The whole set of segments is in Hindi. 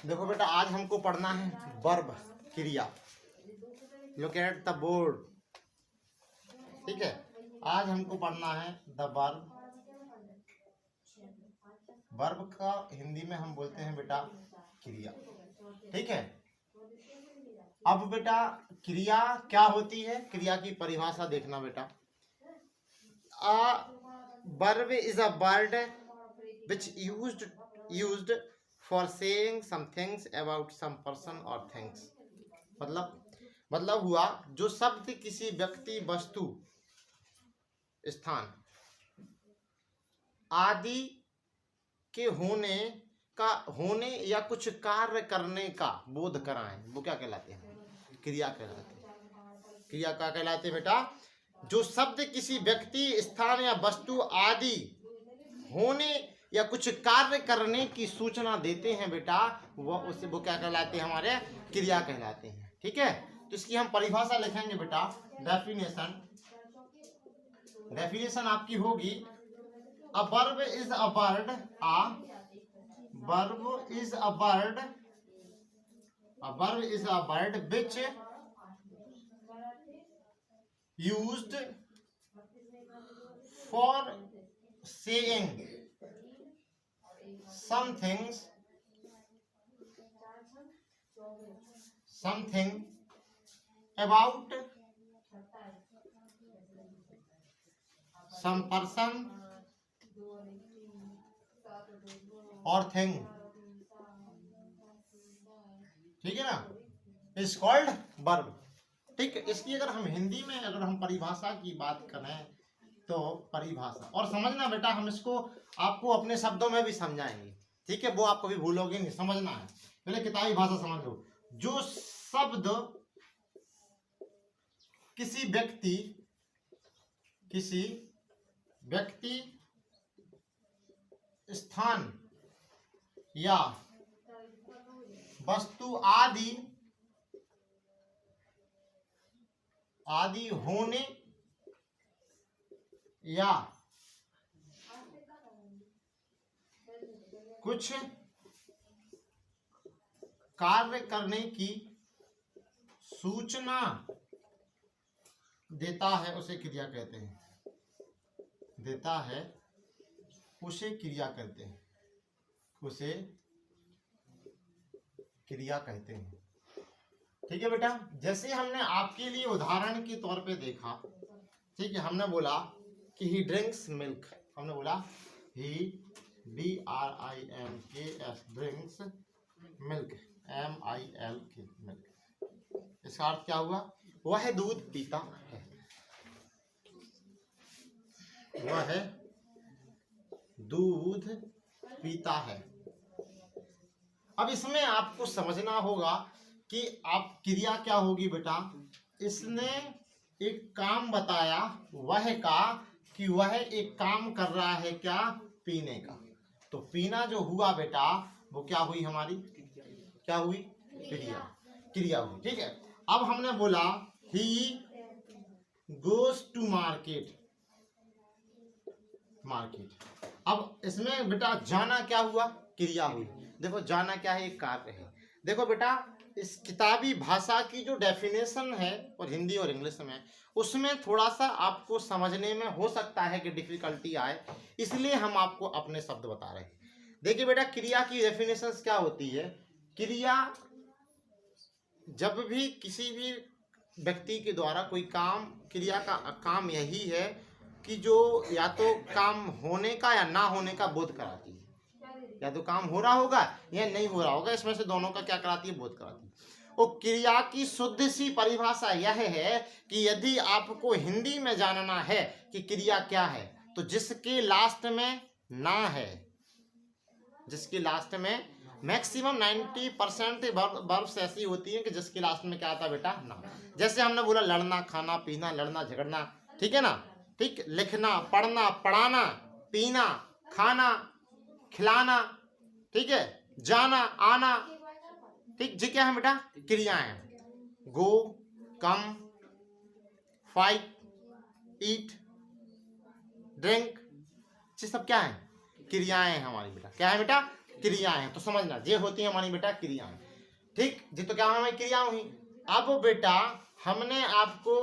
देखो बेटा, आज हमको पढ़ना है वर्ब, क्रिया। Look at the board. ठीक है, आज हमको पढ़ना है द वर्ब। वर्ब का हिंदी में हम बोलते हैं बेटा क्रिया। ठीक है, अब बेटा क्रिया क्या होती है, क्रिया की परिभाषा देखना बेटा। A verb is a word which used for saying some things about some person or things। मतलब हुआ जो शब्द किसी व्यक्ति, वस्तु, स्थान आदि के होने या कुछ कार्य करने का बोध कराएं, वो क्या कहलाते हैं? क्रिया कहलाते हैं। क्रिया क्या कहलाते हैं बेटा? जो शब्द किसी व्यक्ति, स्थान या वस्तु आदि होने या कुछ कार्य करने की सूचना देते हैं बेटा, वो क्या कहलाते हैं? हमारे क्रिया कहलाते हैं। ठीक है, तो इसकी हम परिभाषा लिखेंगे बेटा। डेफिनेशन आपकी होगी, a verb is a word, verb is a word which used for saying something about some person or thing। ठीक है ना, इज कॉल्ड वर्ब। ठीक है, इसकी अगर हम हिंदी में अगर हम परिभाषा की बात करें तो परिभाषा, और समझना बेटा, हम इसको आपको अपने शब्दों में भी समझाएंगे। ठीक है, वो आप कभी भूलोगे नहीं, समझना है। पहले किताबी भाषा समझ लो। जो शब्द किसी व्यक्ति, स्थान या वस्तु आदि होने या कुछ कार्य करने की सूचना देता है, उसे क्रिया कहते हैं। देता है उसे क्रिया कहते हैं, उसे क्रिया कहते हैं। ठीक है बेटा, जैसे हमने आपके लिए उदाहरण के तौर पे देखा। ठीक है, हमने बोला कि ही ड्रिंक्स मिल्क, हमने बोला ही BRINKS drinks milk, MILK milk. इसका अर्थ क्या हुआ? वह दूध पीता है, वह दूध पीता है। अब इसमें आपको समझना होगा कि आप क्रिया क्या होगी बेटा। इसने एक काम बताया, वह का कि वह एक काम कर रहा है, क्या? पीने का। तो पीना जो हुआ बेटा, वो क्या हुई? हमारी क्या हुई? क्रिया हुई। ठीक है, अब हमने बोला ही गोज टू मार्केट। अब इसमें बेटा जाना क्या हुआ? क्रिया हुई। देखो जाना क्या है? एक कार्य है। देखो बेटा, इस किताबी भाषा की जो डेफिनेशन है और हिंदी और इंग्लिश में, उसमें थोड़ा सा आपको समझने में हो सकता है कि डिफिकल्टी आए, इसलिए हम आपको अपने शब्द बता रहे हैं। देखिए बेटा, क्रिया की डेफिनेशन क्या होती है? क्रिया जब भी किसी भी व्यक्ति के द्वारा कोई काम, क्रिया का काम यही है कि जो या तो काम होने का या ना होने का बोध कराती है। या तो काम हो रहा होगा या नहीं हो रहा होगा, इसमें से दोनों का क्या कराती है? बोध कराती है। और क्रिया की शुद्ध सी परिभाषा यह है कि यदि आपको हिंदी में जानना है कि क्रिया क्या है, तो जिसके लास्ट में ना है, जिसके लास्ट में मैक्सिमम 90% वर्ब्स ऐसी होती हैं कि जिसके लास्ट में क्या आता है बेटा? ना। जैसे हमने बोला लड़ना, खाना, पीना, लड़ना, झगड़ना। ठीक है ना? ठीक, लिखना, पढ़ना, पढ़ाना, पीना, खाना, खिलाना। ठीक है, जाना, आना। ठीक, जी क्या है बेटा? क्रियाएं हैं। गो, कम, फाइट, ईट, ड्रिंक, ये सब क्या है? क्रियाएं हैं हमारी बेटा। क्या है बेटा? क्रियाएं हैं। तो समझना ये होती है हमारी बेटा क्रियाएं। ठीक जी, तो क्या हमारी क्रिया हुई। अब बेटा हमने आपको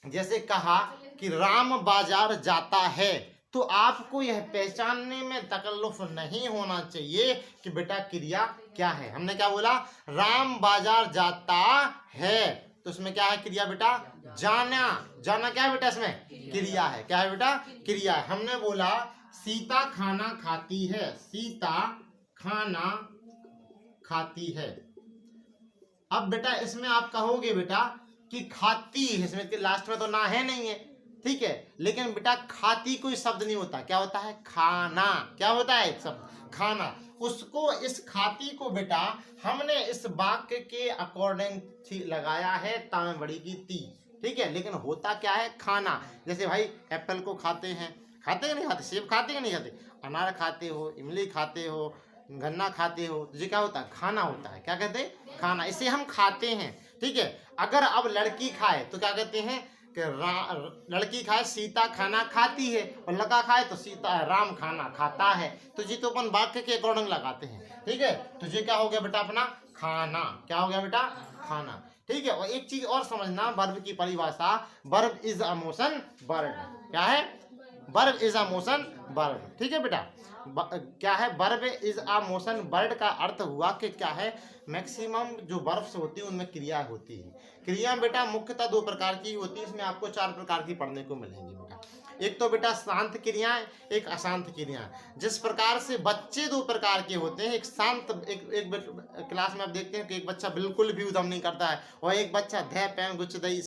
जैसे कहा कि राम बाजार जाता है, तो आपको यह पहचानने में तकल्लुफ नहीं होना चाहिए कि बेटा क्रिया क्या है। हमने क्या बोला, राम बाजार जाता है, तो इसमें क्या है क्रिया बेटा, जाना। जाना क्या है बेटा, इसमें क्रिया है। क्या है बेटा, क्रिया है। हमने बोला सीता खाना खाती है, सीता खाना खाती है। अब बेटा इसमें आप कहोगे बेटा कि खाती है, इसमें के लास्ट में तो ना है नहीं है, ठीक है, लेकिन बेटा खाती कोई शब्द नहीं होता, क्या होता है, खाना। क्या होता है, एक शब्द खाना। उसको, इस खाती को बेटा हमने इस वाक्य के अकॉर्डिंग लगाया है ता में बड़ी की ती, ठीक है, लेकिन होता क्या है, खाना। जैसे भाई एप्पल को खाते हैं, खाते हैं नहीं खाते, सेब खाते हैं नहीं खाते, अनार खाते हो, इमली खाते हो, गन्ना खाते हो, तो ये क्या होता है, खाना होता है। क्या कहते हैं, खाना। इसे हम खाते हैं, ठीक है। अगर अब लड़की खाए तो क्या कहते हैं कि लड़की खाए सीता खाना खाती है, और लड़का खाए तो सीता राम खाना खाता है। तो जी तो अपन वाक्य के अकॉर्डिंग लगाते हैं, ठीक है। तो ये क्या हो गया बेटा अपना खाना। क्या हो गया बेटा, खाना, ठीक है। और एक चीज और समझना, वर्ब की परिभाषा, verb is a motion word. क्या है, verb is a motion word, ठीक है बेटा। क्या है, verb is a motion word का अर्थ हुआ कि क्या है, मैक्सिमम जो वर्ब्स होती है उनमें क्रिया होती है। क्रिया बेटा मुख्यतः दो प्रकार की होती है, इसमें आपको चार प्रकार की पढ़ने को मिलेंगी बेटा। एक तो बेटा शांत क्रियाएं, एक अशांत क्रियाएं। जिस प्रकार से बच्चे दो प्रकार के होते हैं, एक शांत, एक क्लास में आप देखते हैं कि एक बच्चा बिल्कुल भी उधम नहीं करता है, और एक बच्चा धै पैं गुच दई